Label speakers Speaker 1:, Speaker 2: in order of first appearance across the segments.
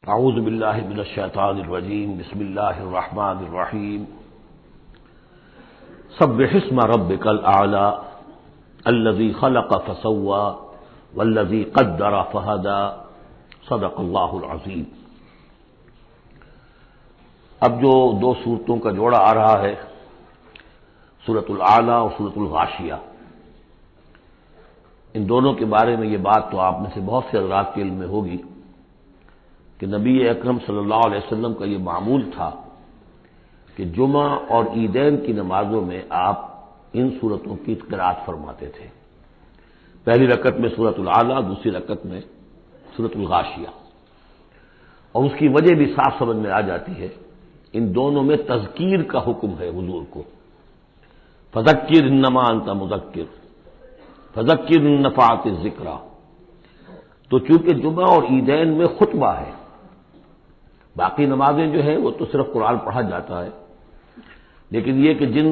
Speaker 1: اعوذ باللہ من الشیطان الرجیم بسم اللہ الرحمن الرحیم سبح اسم ربک الاعلی الذی خلق فسوی والذی قدر فہدی صدق اللہ العظیم۔ اب جو دو صورتوں کا جوڑا آ رہا ہے، سورۃ الاعلی اور سورۃ الغاشیہ، ان دونوں کے بارے میں یہ بات تو آپ میں سے بہت سے حضرات کے علم میں ہوگی کہ نبی اکرم صلی اللہ علیہ وسلم کا یہ معمول تھا کہ جمعہ اور عیدین کی نمازوں میں آپ ان صورتوں کی قرأت فرماتے تھے، پہلی رکعت میں سورۃ الاعلی، دوسری رکعت میں سورۃ الغاشیہ۔ اور اس کی وجہ بھی صاف سمجھ میں آ جاتی ہے، ان دونوں میں تذکیر کا حکم ہے حضور کو، فذکر انما انت مذکر فذکر ان نفعت الذکریٰ۔ تو چونکہ جمعہ اور عیدین میں خطبہ ہے، باقی نمازیں جو ہیں وہ تو صرف قرآن پڑھا جاتا ہے، لیکن یہ کہ جن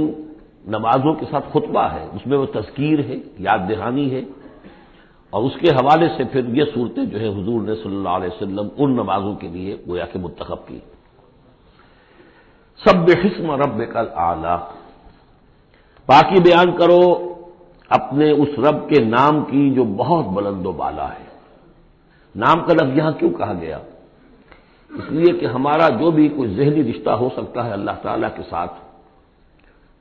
Speaker 1: نمازوں کے ساتھ خطبہ ہے اس میں وہ تذکیر ہے، یاد دہانی ہے، اور اس کے حوالے سے پھر یہ صورتیں جو ہے حضور نے صلی اللہ علیہ وسلم ان نمازوں کے لیے گویا کہ منتخب کی۔ سبح اسم ربک الاعلی، باقی بیان کرو اپنے اس رب کے نام کی جو بہت بلند و بالا ہے۔ نام کا لفظ یہاں کیوں کہا گیا؟ اس لیے کہ ہمارا جو بھی کوئی ذہنی رشتہ ہو سکتا ہے اللہ تعالیٰ کے ساتھ،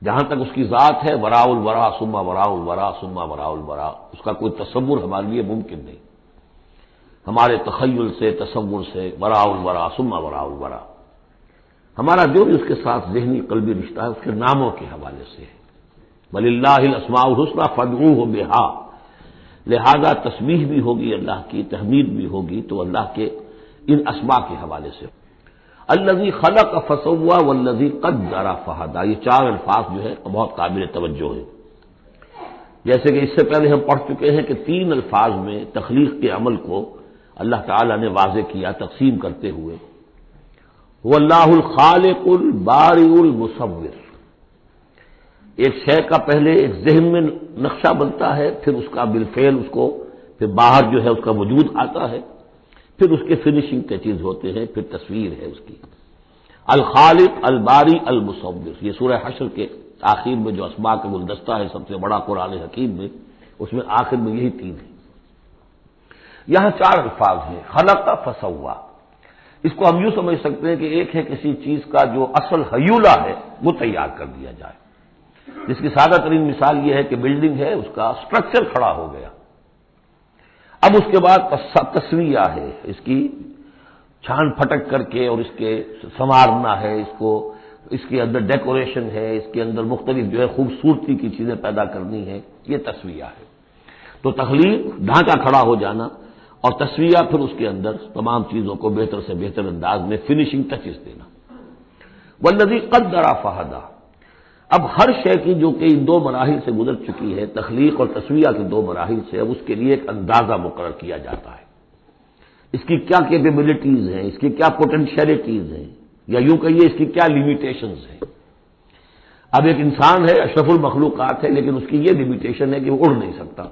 Speaker 1: جہاں تک اس کی ذات ہے، وراء الورا ثم وراء الورا ثم وراء الورا، اس کا کوئی تصور ہمارے لیے ممکن نہیں، ہمارے تخیل سے، تصور سے، وراء الورا ثم وراء الورا، ہمارا جو بھی اس کے ساتھ ذہنی قلبی رشتہ ہے اس کے ناموں کے حوالے سے ہے۔ وَلِلَّهِ الْأَسْمَاءُ الْحُسْنَىٰ فَادْعُوهُ بِهَا، لہذا تسبیح بھی ہوگی اللہ کی، تحمید بھی ہوگی تو اللہ کے ان اسماء کے حوالے سے۔ الذی خلق فسوی والذی قدر فہدی، یہ چار الفاظ جو ہے بہت قابل توجہ ہے۔ جیسے کہ اس سے پہلے ہم پڑھ چکے ہیں کہ تین الفاظ میں تخلیق کے عمل کو اللہ تعالیٰ نے واضح کیا تقسیم کرتے ہوئے، هو اللہ الخالق البارئ المصور۔ ایک شے کا پہلے ایک ذہن میں نقشہ بنتا ہے، پھر اس کا بالفعل اس کو پھر باہر جو ہے اس کا وجود آتا ہے، پھر اس کے فنیشنگ ٹچز ہوتے ہیں، پھر تصویر ہے اس کی۔ الخالق الباری المصور، یہ سورہ حشر کے آخر میں جو اسماء کا گلدستہ ہے سب سے بڑا قرآن حکیم میں، اس میں آخر میں یہی تین ہیں۔ یہاں چار الفاظ ہیں، خلق فسوا۔ اس کو ہم یوں سمجھ سکتے ہیں کہ ایک ہے کسی چیز کا جو اصل حیولہ ہے وہ تیار کر دیا جائے، جس کی سادہ ترین مثال یہ ہے کہ بلڈنگ ہے، اس کا سٹرکچر کھڑا ہو گیا، اب اس کے بعد تسویہ ہے، اس کی چھان پھٹک کر کے اور اس کے سنوارنا ہے، اس کو اس کے اندر ڈیکوریشن ہے، اس کے اندر مختلف جو ہے خوبصورتی کی چیزیں پیدا کرنی ہے، یہ تسویہ ہے۔ تو تخلیق ڈھانچہ کھڑا ہو جانا، اور تسویہ پھر اس کے اندر تمام چیزوں کو بہتر سے بہتر انداز میں فنیشنگ ٹچز دینا۔ والذی قدر فہدی، اب ہر شے کی جو کہ ان دو مراحل سے گزر چکی ہے، تخلیق اور تسویہ کے دو مراحل سے، اب اس کے لیے ایک اندازہ مقرر کیا جاتا ہے، اس کی کیا کیپیبلٹیز ہیں، اس کی کیا پوٹینشیلٹیز ہیں، یا یوں کہیے اس کی کیا لیمیٹیشنز ہیں۔ اب ایک انسان ہے، اشرف المخلوقات ہے، لیکن اس کی یہ لیمیٹیشن ہے کہ وہ اڑ نہیں سکتا،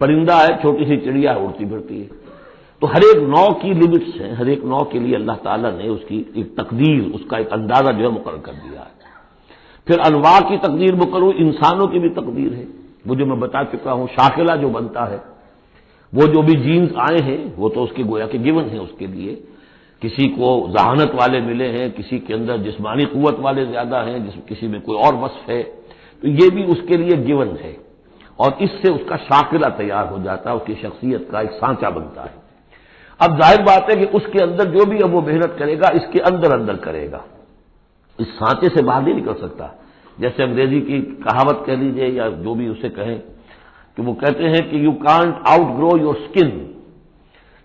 Speaker 1: پرندہ ہے، چھوٹی سی چڑیا اڑتی پھرتی ہے۔ تو ہر ایک نوع کی لمٹس ہیں، ہر ایک نوع کے لیے اللہ تعالیٰ نے اس کی ایک تقدیر، اس کا ایک اندازہ جو ہے مقرر کر دیا ہے۔ پھر انواع کی تقدیر مقرر، انسانوں کی بھی تقدیر ہے، وہ جو میں بتا چکا ہوں، شاکلہ جو بنتا ہے، وہ جو بھی جینز آئے ہیں وہ تو اس کے گویا کہ گیون ہیں، اس کے لیے کسی کو ذہانت والے ملے ہیں، کسی کے اندر جسمانی قوت والے زیادہ ہیں، کسی میں کوئی اور وصف ہے، تو یہ بھی اس کے لیے گیون ہے، اور اس سے اس کا شاکلہ تیار ہو جاتا ہے، اس کی شخصیت کا ایک سانچہ بنتا ہے۔ اب ظاہر بات ہے کہ اس کے اندر جو بھی اب وہ محنت کرے گا اس کے اندر اندر کرے گا، اس سانچے سے باہر نہیں نکل سکتا۔ جیسے انگریزی کی کہاوت کہہ لیجیے یا جو بھی اسے کہیں، کہ وہ کہتے ہیں کہ you can't outgrow your skin,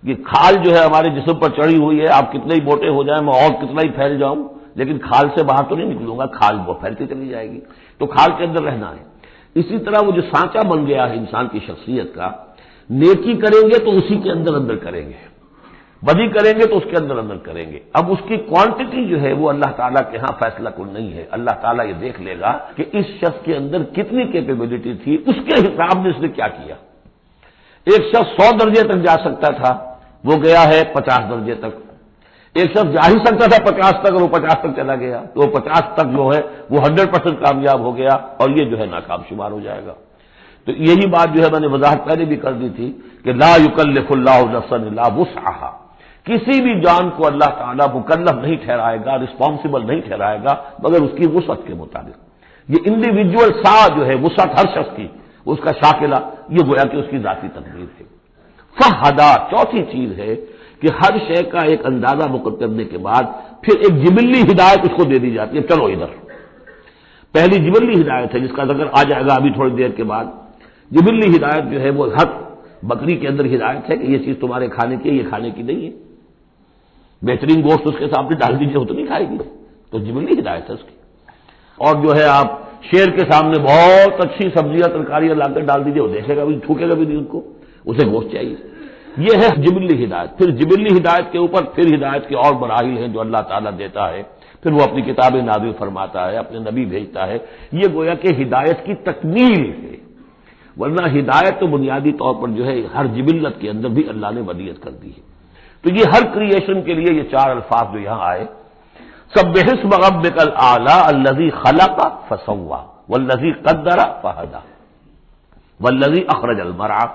Speaker 1: یہ کھال جو ہے ہمارے جسم پر چڑھی ہوئی ہے، آپ کتنے ہی موٹے ہو جائیں، میں اور کتنا ہی پھیل جاؤں، لیکن کھال سے باہر تو نہیں نکلوں گا، کھال وہ پھیلتی چلی جائے گی، تو کھال کے اندر رہنا ہے۔ اسی طرح وہ جو سانچہ بن گیا ہے انسان کی شخصیت کا، نیکی کریں گے تو اسی کے اندر اندر کریں گے، بدی کریں گے تو اس کے اندر اندر کریں گے۔ اب اس کی کوانٹٹی جو ہے وہ اللہ تعالیٰ کے ہاں فیصلہ کن نہیں ہے، اللہ تعالیٰ یہ دیکھ لے گا کہ اس شخص کے اندر کتنی کیپیبلٹی تھی، اس کے حساب میں اس نے کیا کیا۔ ایک شخص 100 درجے تک جا سکتا تھا، وہ گیا ہے 50 درجے تک، ایک شخص جا ہی سکتا تھا 50 تک اور وہ 50 تک چلا گیا، تو وہ 50 تک جو ہے وہ 100% کامیاب ہو گیا اور یہ جو ہے ناکام شمار ہو جائے گا۔ تو یہی بات جو ہے میں نے وضاحت پہلے بھی کر دی تھی کہ لا یکلف اللہ نفسا الا وسعها، کسی بھی جان کو اللہ تعالیٰ مکلف نہیں ٹھہرائے گا، رسپانسبل نہیں ٹھہرائے گا مگر اس کی وسعت کے مطابق۔ یہ انڈیویجول سا جو ہے وسعت ہر شخص کی، اس کا شاکلہ، یہ گویا کہ اس کی ذاتی تقدیر ہے۔ فہدا، چوتھی چیز ہے کہ ہر شے کا ایک اندازہ مقرر کرنے کے بعد پھر ایک جبلی ہدایت اس کو دے دی جاتی ہے، چلو ادھر۔ پہلی جبلی ہدایت ہے جس کا ذکر آ جائے گا ابھی تھوڑی دیر کے بعد۔ جبلی ہدایت جو ہے وہ حق بکری کے اندر ہدایت ہے کہ یہ چیز تمہارے کھانے کی ہے، یہ کھانے کی نہیں ہے۔ بہترین گوشت اس کے سامنے ڈال دیجیے وہ تو نہیں کھائے گی، تو جبلی ہدایت ہے اس کی۔ اور جو ہے آپ شیر کے سامنے بہت اچھی سبزیاں ترکاریاں لا کر ڈال دیجیے، وہ دیکھے گا بھی، تھوکے گا بھی نہیں، ان کو اسے گوشت چاہیے۔ یہ ہے جبلی ہدایت۔ پھر جبلی ہدایت کے اوپر پھر ہدایت کے اور مراحل ہیں جو اللہ تعالیٰ دیتا ہے، پھر وہ اپنی کتابیں نازل فرماتا ہے، اپنے نبی بھیجتا ہے۔ یہ گویا کہ ہدایت کی تکمیل ہے، ورنہ ہدایت تو بنیادی طور پر جو ہے ہر جبلت کے اندر بھی اللہ نے ودیت کر دی ہے۔ تو یہ ہر کریشن کے لیے یہ چار الفاظ جو یہاں آئے، سبح اسم ربک الاعلی الذی خلق فسوی والذی قدر فہدی والذی اخرج المرعی،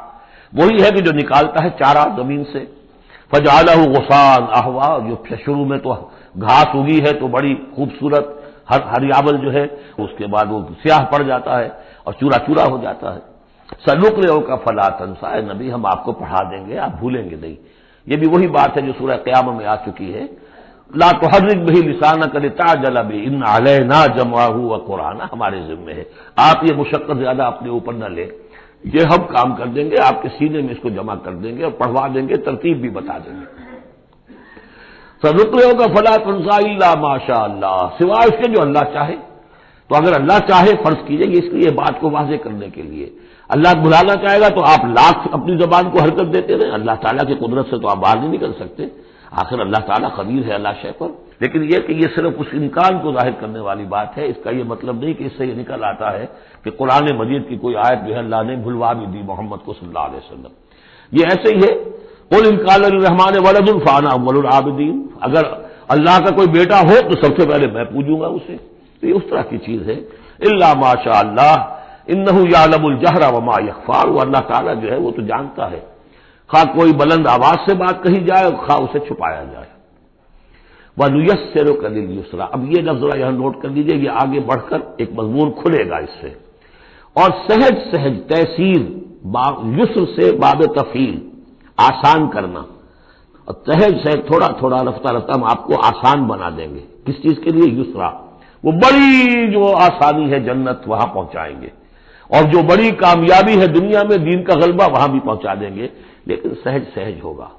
Speaker 1: وہی ہے کہ جو نکالتا ہے چارہ زمین سے، فجعلہ غثاء احوا، جو شروع میں تو گھاس اگی ہے تو بڑی خوبصورت ہریابل جو ہے، اس کے بعد وہ سیاہ پڑ جاتا ہے اور چورا چورا ہو جاتا ہے۔ سنقرئک فلا تنسیٰ، اے نبی ہم آپ کو پڑھا دیں گے، آپ بھولیں گے نہیں۔ یہ بھی وہی بات ہے جو سورہ قیامہ میں آ چکی ہے، لا تحرک بہ لسانک لتعجل بہ ان علینا جمعہ وقرآنہ، ہمارے ذمہ ہے، آپ یہ مشقت زیادہ اپنے اوپر نہ لیں، یہ ہم کام کر دیں گے، آپ کے سینے میں اس کو جمع کر دیں گے اور پڑھوا دیں گے، ترتیب بھی بتا دیں گے۔ سنقرئک فلا تنسیٰ الا ما شاء اللہ، سوائے اس کے جو اللہ چاہے۔ تو اگر اللہ چاہے، فرض کیجئے اس لیے بات کو واضح کرنے کے لیے، اللہ بلانا چاہے گا تو آپ لاکھ اپنی زبان کو حرکت دیتے رہیں، اللہ تعالیٰ کی قدرت سے تو آپ باہر نہیں نکل سکتے، آخر اللہ تعالیٰ خبیر ہے اللہ شے پر۔ لیکن یہ کہ یہ صرف اس امکان کو ظاہر کرنے والی بات ہے، اس کا یہ مطلب نہیں کہ اس سے یہ نکل آتا ہے کہ قرآن مجید کی کوئی آیت جو ہے اللہ نے بھلوا بھی دی محمد کو صلی اللہ علیہ وسلم۔ یہ ایسے ہی ہے، قل ان کان للرحمن ولد فانا اول العابدین، اگر اللہ کا کوئی بیٹا ہو تو سب سے پہلے میں پوجوں گا اسے۔ تو یہ اس طرح کی چیز ہے، الا ما شاء اللہ انہ یعلم الجہر وما یخفی، وہ اللہ تعالیٰ جو ہے وہ تو جانتا ہے، خواہ کوئی بلند آواز سے بات کہی جائے خواہ اسے چھپایا جائے۔ وَنُيَسِّرُكَ لِلْيُسْرَىٰ، اب یہ لفظ ذرا یہاں نوٹ کر لیجیے، یہ آگے بڑھ کر ایک مضمون کھلے گا اس سے۔ اور سہج سہج تیسیر، یسر سے باب تفعیل، آسان کرنا، اور سہج سہج تھوڑا تھوڑا رفتہ رفتہ ہم آپ کو آسان بنا دیں گے۔ کس چیز کے لیے؟ یسرا، وہ بڑی جو آسانی ہے جنت وہاں پہنچائیں گے، اور جو بڑی کامیابی ہے دنیا میں دین کا غلبہ وہاں بھی پہنچا دیں گے، لیکن سہج سہج ہوگا۔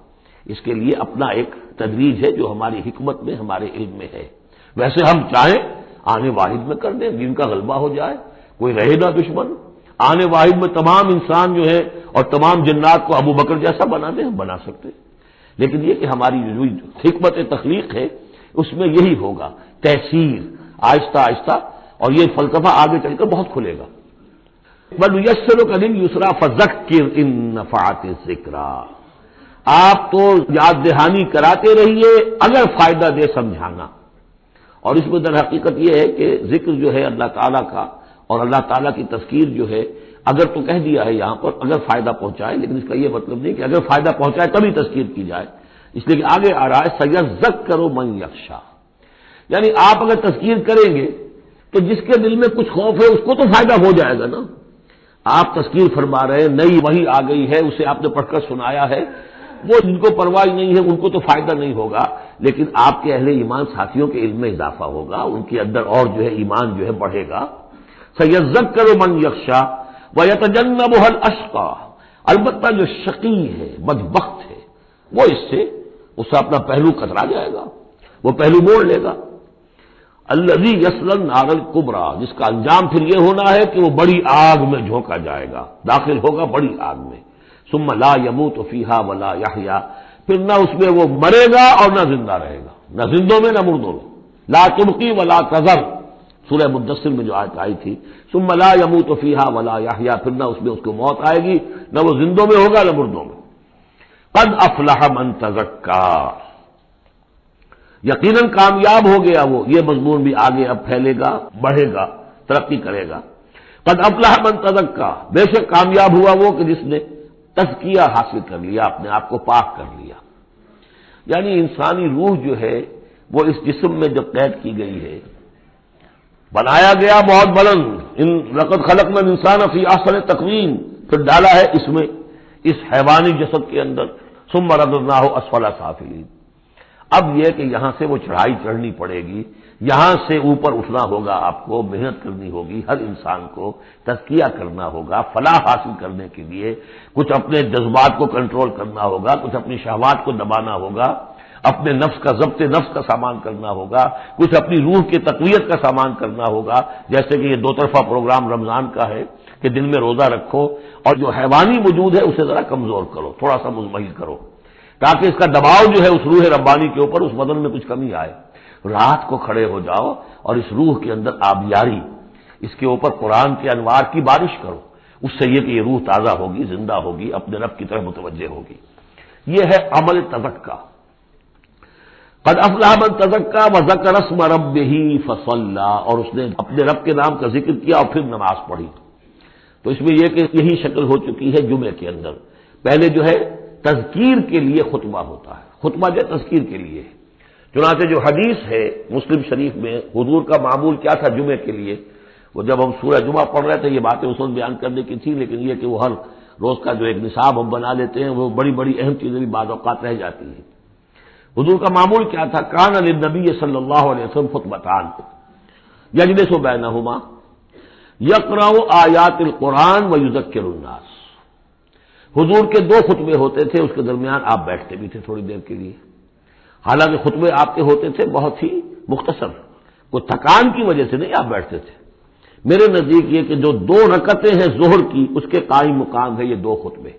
Speaker 1: اس کے لیے اپنا ایک تدریج ہے جو ہماری حکمت میں ہمارے علم میں ہے۔ ویسے ہم چاہیں آنے واحد میں کر دیں، دین کا غلبہ ہو جائے، کوئی رہے نہ دشمن، آنے واحد میں تمام انسان جو ہے اور تمام جنات کو ابو بکر جیسا بنا دیں، ہم بنا سکتے ہیں، لیکن یہ کہ ہماری جو حکمت تخلیق ہے اس میں یہی ہوگا، تحصیل آہستہ آہستہ، اور یہ فلسفہ آگے چل کر بہت کھلے گا۔ وَنُيَسِّرُكَ لِلْيُسْرَىٰ فَذَكِّرْ إِن نَّفَعَتِ الذِّكْرَىٰ، آپ تو یاد دہانی کراتے رہیے اگر فائدہ دے سمجھانا۔ اور اس میں در حقیقت یہ ہے کہ ذکر جو ہے اللہ تعالیٰ کا اور اللہ تعالیٰ کی تذکیر جو ہے، اگر تو کہہ دیا ہے یہاں پر اگر فائدہ پہنچائے، لیکن اس کا یہ مطلب نہیں کہ اگر فائدہ پہنچائے تبھی تذکیر کی جائے، اس لیے کہ آگے آ رہا ہے سَيَذَّكَّرُ مَن يَخْشَىٰ، یعنی آپ اگر تذکیر کریں گے تو جس کے دل میں کچھ خوف ہے اس کو تو فائدہ ہو جائے گا نا۔ آپ تذکیر فرما رہے ہیں، نئی وحی آ گئی ہے، اسے آپ نے پڑھ کر سنایا ہے، وہ جن کو پرواہ نہیں ہے ان کو تو فائدہ نہیں ہوگا، لیکن آپ کے اہل ایمان ساتھیوں کے علم میں اضافہ ہوگا، ان کے اندر اور جو ہے ایمان جو ہے بڑھے گا۔ سَيَذَّكَّرُ مَن يَخْشَىٰ وَيَتَجَنَّبُهَا الْأَشْقَىٰ، البتہ جو شقی ہے، بدبخت ہے، وہ اس سے اپنا پہلو کترا جائے گا، وہ پہلو موڑ لے گا۔ الذی یصلی النار الکبریٰ، جس کا انجام پھر یہ ہونا ہے کہ وہ بڑی آگ میں جھونکا جائے گا، داخل ہوگا بڑی آگ میں۔ ثم لا يموت فیہا ولا یحییٰ، پھر نہ اس میں وہ مرے گا اور نہ زندہ رہے گا، نہ زندوں میں نہ مردوں میں۔ لا تبقی ولا تذر، سورہ مدثر میں جو آیت آئی تھی، ثم لا يموت فیہا ولا یحییٰ، پھر نہ اس میں اس کو موت آئے گی، نہ وہ زندوں میں ہوگا نہ مردوں میں۔ قد افلح من تزکیٰ، یقیناً کامیاب ہو گیا وہ، یہ مضمون بھی آگے اب پھیلے گا، بڑھے گا، ترقی کرے گا۔ قد افلح من تزکا، بے شک کامیاب ہوا وہ کہ جس نے تزکیہ حاصل کر لیا، اپنے آپ کو پاک کر لیا۔ یعنی انسانی روح جو ہے وہ اس جسم میں جب قید کی گئی ہے، بنایا گیا بہت بلند، لقد خلقنا الانسان فی احسن تقویم، پھر ڈالا ہے اس میں، اس حیوانی جسد کے اندر، ثم رددناہ اسفل سافلین۔ اب یہ کہ یہاں سے وہ چڑھائی چڑھنی پڑے گی، یہاں سے اوپر اٹھنا ہوگا، آپ کو محنت کرنی ہوگی، ہر انسان کو تزکیہ کرنا ہوگا، فلاح حاصل کرنے کے لیے کچھ اپنے جذبات کو کنٹرول کرنا ہوگا، کچھ اپنی شہوات کو دبانا ہوگا، اپنے نفس کا ضبط نفس کا سامان کرنا ہوگا، کچھ اپنی روح کی تقویت کا سامان کرنا ہوگا، جیسے کہ یہ دو طرفہ پروگرام رمضان کا ہے کہ دن میں روزہ رکھو اور جو حیوانی وجود ہے اسے ذرا کمزور کرو، تھوڑا سا مزمحل کرو، تاکہ اس کا دباؤ جو ہے اس روح ربانی کے اوپر، اس بدن میں کچھ کمی آئے۔ رات کو کھڑے ہو جاؤ اور اس روح کے اندر آبیاری، اس کے اوپر قرآن کے انوار کی بارش کرو، اس سے یہ کہ یہ روح تازہ ہوگی، زندہ ہوگی، اپنے رب کی طرف متوجہ ہوگی۔ یہ ہے عمل تزکیہ۔ قد افلح من تزکا وذکر اسم ربہ فصلی، اور اس نے اپنے رب کے نام کا ذکر کیا اور پھر نماز پڑھی۔ تو اس میں یہ کہ یہی شکل ہو چکی ہے جمعے کے اندر۔ پہلے جو ہے تذکیر کے لیے خطبہ ہوتا ہے، خطبہ جو تذکیر کے لیے ہے۔ چنانچہ جو حدیث ہے مسلم شریف میں، حضور کا معمول کیا تھا جمعے کے لیے، وہ جب ہم سورہ جمعہ پڑھ رہے تھے یہ باتیں اس وقت بیان کرنے کی تھی، لیکن یہ کہ وہ ہر روز کا جو ایک نصاب ہم بنا لیتے ہیں، وہ بڑی بڑی اہم چیزیں بھی بعض اوقات رہ جاتی ہیں۔ حضور کا معمول کیا تھا؟ کان للنبی صلی اللہ علیہ وسلم خطبتان یجلس بینہما یقرأ آیات القرآن ویذکر الناس۔ حضور کے دو خطبے ہوتے تھے، اس کے درمیان آپ بیٹھتے بھی تھے تھوڑی دیر کے لیے، حالانکہ خطبے آپ کے ہوتے تھے بہت ہی مختصر، کوئی تھکان کی وجہ سے نہیں آپ بیٹھتے تھے۔ میرے نزدیک یہ کہ جو 2 رکعتیں ہیں ظہر کی، اس کے قائم مقام ہے یہ 2 خطبے۔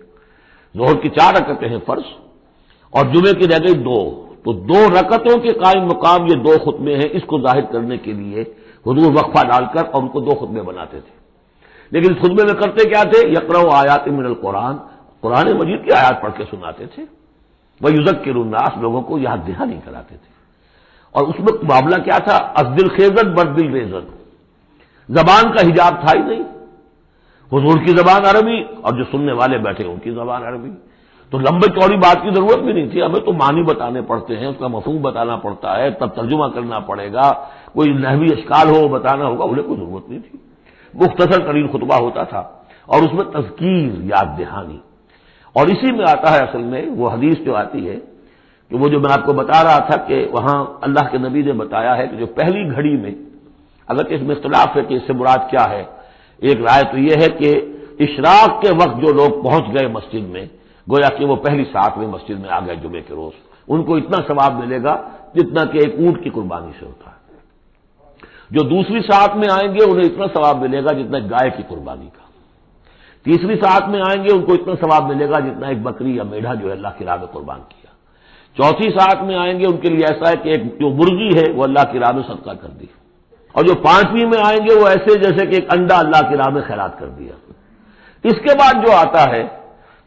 Speaker 1: ظہر کی 4 رکعتیں ہیں فرض، اور جمعے کی رہ گئی 2، تو 2 رکعتوں کے قائم مقام یہ 2 خطبے ہیں۔ اس کو ظاہر کرنے کے لیے حضور وقفہ ڈال کر اور ان کو 2 خطبے بناتے تھے، لیکن اس خطبے میں کرتے کیا تھے؟ یقرأ آیات من القرآن، قرآن مجید کی آیات پڑھ کے سناتے تھے، ویذکر الناس، لوگوں کو یاد دہانی کراتے تھے۔ اور اس میں معاملہ کیا تھا؟ ازدل خیزت بردل ریزت، زبان کا حجاب تھا ہی نہیں، حضور کی زبان عربی اور جو سننے والے بیٹھے ان کی زبان عربی، تو لمبے چوڑی بات کی ضرورت بھی نہیں تھی، ہمیں تو معنی بتانے پڑتے ہیں، اس کا مفہوم بتانا پڑتا ہے، تب ترجمہ کرنا پڑے گا، کوئی نحوی اشکال ہو وہ بتانا ہوگا، انہیں کوئی ضرورت نہیں تھی، مختصر ترین خطبہ ہوتا تھا، اور اس میں تذکیر، یاد دہانی۔ اور اسی میں آتا ہے اصل میں وہ حدیث جو آتی ہے کہ وہ جو میں آپ کو بتا رہا تھا کہ وہاں اللہ کے نبی نے بتایا ہے کہ جو پہلی گھڑی میں، اگرچہ اس میں اختلاف ہے کہ اس سے مراد کیا ہے، ایک رائے تو یہ ہے کہ اشراق کے وقت جو لوگ پہنچ گئے مسجد میں، گویا کہ وہ پہلی سات میں مسجد میں آ گئے جمعے کے روز، ان کو اتنا ثواب ملے گا جتنا کہ ایک اونٹ کی قربانی سے ہوتا ہے۔ جو دوسری سات میں آئیں گے انہیں اتنا ثواب ملے گا جتنا گائے کی قربانی کا، تیسری سات میں آئیں گے ان کو اتنا ثواب ملے گا جتنا ایک بکری یا میڑھا جو ہے اللہ کی راہ میں قربان کیا، چوتھی سات میں آئیں گے ان کے لیے ایسا ہے کہ ایک جو مرغی ہے وہ اللہ کی راہ میں صدقہ کر دی، اور جو پانچویں میں آئیں گے وہ ایسے جیسے کہ ایک انڈا اللہ کی راہ میں خیرات کر دیا۔ اس کے بعد جو آتا ہے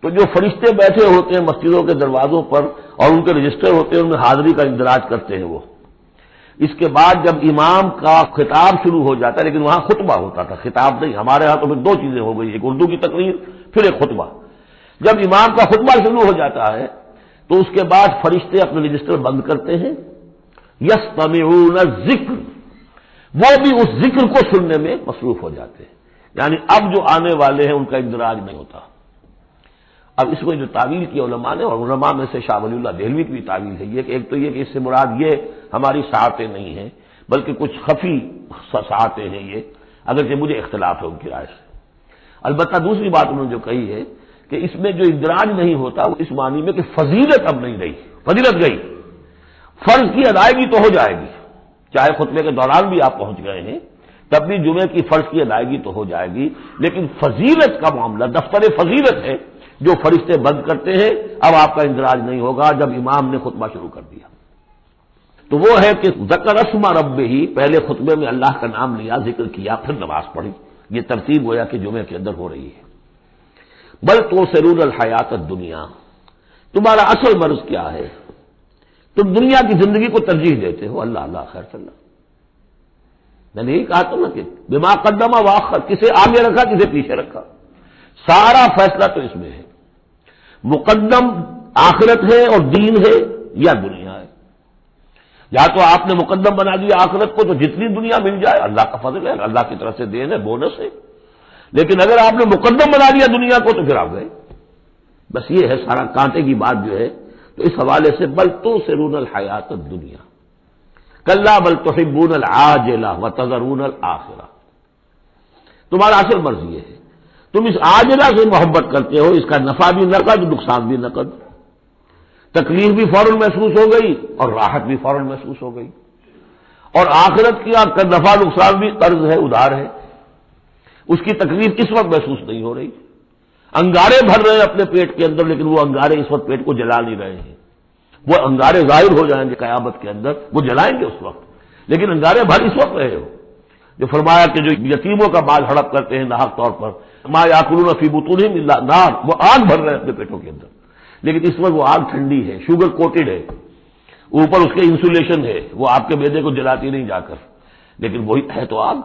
Speaker 1: تو جو فرشتے بیٹھے ہوتے ہیں مسجدوں کے دروازوں پر اور ان کے رجسٹر ہوتے ہیں، ان میں حاضری کا اندراج کرتے ہیں وہ، اس کے بعد جب امام کا خطاب شروع ہو جاتا ہے، لیکن وہاں خطبہ ہوتا تھا، خطاب نہیں، ہمارے ہاں تو پھر 2 چیزیں ہو گئی، ایک اردو کی تقریر پھر ایک خطبہ۔ جب امام کا خطبہ شروع ہو جاتا ہے تو اس کے بعد فرشتے اپنے رجسٹر بند کرتے ہیں، یستمعون الذکر، وہ بھی اس ذکر کو سننے میں مصروف ہو جاتے ہیں، یعنی اب جو آنے والے ہیں ان کا اندراج نہیں ہوتا۔ اب اس میں جو تعویل کی علماء نے، اور علماء میں سے شاہ ولی اللہ دہلوی کی بھی تعویل ہے، یہ کہ ایک تو یہ کہ اس سے مراد یہ ہماری ساعتیں نہیں ہیں بلکہ کچھ خفی ساعتیں ہیں یہ، اگرچہ مجھے اختلاف ہے ان کی رائے سے۔ البتہ دوسری بات انہوں نے جو کہی ہے کہ اس میں جو اندراج نہیں ہوتا وہ اس معنی میں کہ فضیلت اب نہیں رہی، فضیلت گئی، فرض کی ادائیگی تو ہو جائے گی، چاہے خطبے کے دوران بھی آپ پہنچ گئے ہیں تب بھی جمعے کی فرض کی ادائیگی تو ہو جائے گی، لیکن فضیلت کا معاملہ دفتر فضیلت ہے جو فرشتے بند کرتے ہیں، اب آپ کا اندراج نہیں ہوگا جب امام نے خطبہ شروع کر دیا۔ تو وہ ہے کہ ذکر اسم ربہ، پہلے خطبے میں اللہ کا نام لیا، ذکر کیا، پھر نماز پڑھی، یہ ترتیب گویا کہ جمعے کے اندر ہو رہی ہے۔ بل تؤثرون الحیات الدنیا، تمہارا اصل مرض کیا ہے تم دنیا کی زندگی کو ترجیح دیتے ہو، اللہ اللہ خیر صلی اللہ. میں نے یہی کہا تھا نا کہ بما قدم واخر، کسے آگے رکھا کسے پیچھے رکھا، سارا فیصلہ تو اس میں ہے. مقدم آخرت ہے اور دین ہے یا دنیا ہے. یا تو آپ نے مقدم بنا دیا آخرت کو تو جتنی دنیا مل جائے اللہ کا فضل ہے، اللہ کی طرف سے دین ہے، بونس ہے. لیکن اگر آپ نے مقدم بنا دیا دنیا کو تو پھر آپ گئے. بس یہ ہے سارا کانٹے کی بات جو ہے. تو اس حوالے سے بل تؤثرون الحیات الدنیا کلا بل تحبون العاجلہ وتذرون الآخرہ. تمہارا اصل مرض یہ ہے، تم اس عاجلہ سے محبت کرتے ہو، اس کا نفع بھی نقد نقصان بھی نقد، تکلیف بھی فوراً محسوس ہو گئی اور راحت بھی فوراً محسوس ہو گئی، اور آخرت کی نفع نقصان بھی قرض ہے، ادھار ہے، اس کی تکلیف اس وقت محسوس نہیں ہو رہی. انگارے بھر رہے ہیں اپنے پیٹ کے اندر، لیکن وہ انگارے اس وقت پیٹ کو جلا نہیں رہے ہیں. وہ انگارے ظاہر ہو جائیں گے قیامت کے اندر، وہ جلائیں گے اس وقت، لیکن انگارے بھر اس وقت رہے ہو. جو فرمایا کہ جو یتیموں کا مال ہڑپ کرتے ہیں ناحق طور پر، ما یاکلون فی بطونہم الا النار، وہ آگ بھر رہے ہیں اپنے پیٹوں کے اندر، لیکن اس وقت وہ آگ ٹھنڈی ہے، شوگر کوٹڈ ہے، اوپر اس کے انسولیشن ہے، وہ آپ کے معدے کو جلاتی نہیں جا کر، لیکن وہی ہے تو آگ.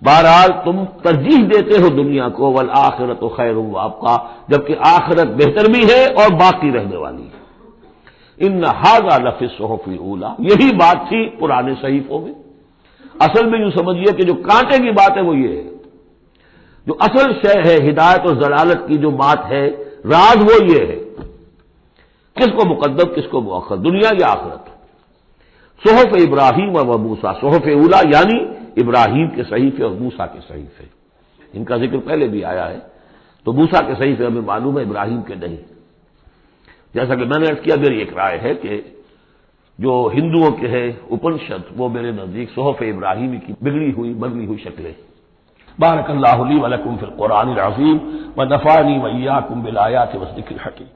Speaker 1: بہرحال تم ترجیح دیتے ہو دنیا کو، والآخرۃ خیر وابقیٰ، جبکہ آخرت بہتر بھی ہے اور باقی رہنے والی ہے. ان ھذا لفی الصحف الاولی، یہی بات تھی پرانے صحیفوں میں. اصل میں یوں سمجھیے کہ جو کانٹے کی بات ہے وہ یہ ہے، جو اصل شے ہے ہدایت اور ضلالت کی جو بات ہے، راز وہ یہ ہے کس کو مقدم کس کو مؤخر، دنیا یا آخرت. صحف ابراہیم و موسیٰ، صحف اولی یعنی ابراہیم کے صحیفے اور موسیٰ کے صحیفے، ان کا ذکر پہلے بھی آیا ہے. تو موسیٰ کے صحیفے ہمیں معلوم ہے، ابراہیم کے نہیں. جیسا کہ میں نے عرض کیا، میری ایک رائے ہے کہ جو ہندوؤں کے ہے اپنشد، وہ میرے نزدیک صحف ابراہیمی کی بگڑی ہوئی بدلی ہوئی شکلیں. بارک اللہ لی و لکم فی القرآن العظیم و نفعنی و ایاکم بالآیات والذکر الحکیم.